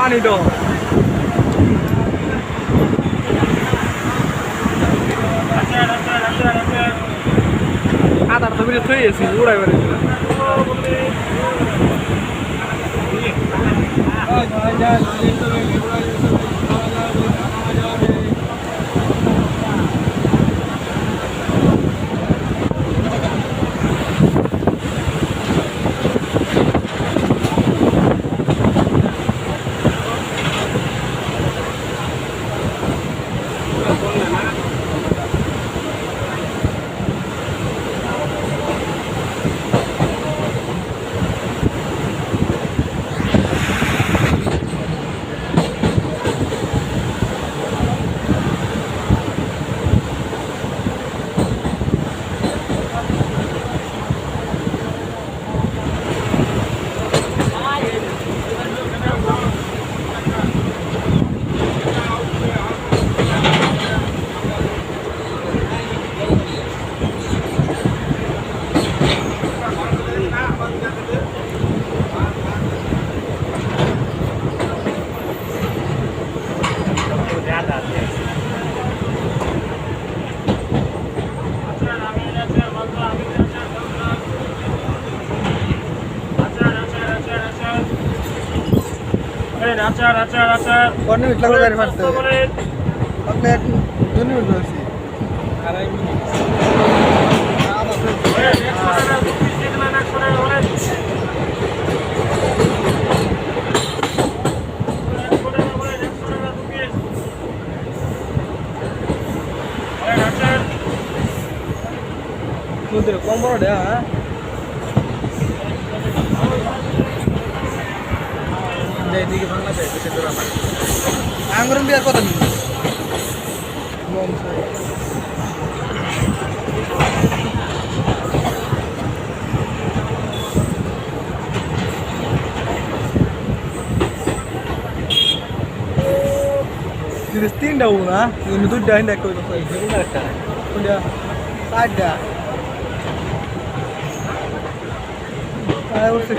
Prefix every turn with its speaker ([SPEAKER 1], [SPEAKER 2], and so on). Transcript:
[SPEAKER 1] পানি তো আধার তো বেরিয়ে থই গেছি উড়াই বেরিয়েছিল One minute lang dari mas tu. Aku 2 minit masih. Mudah kompor dah. Jadi gimana deh bisa berapa? Anggur biar kota nih. Belum saya. Jadi stin dah una, ini tuh dah hendak kau itu. Udah ada. Saya usik.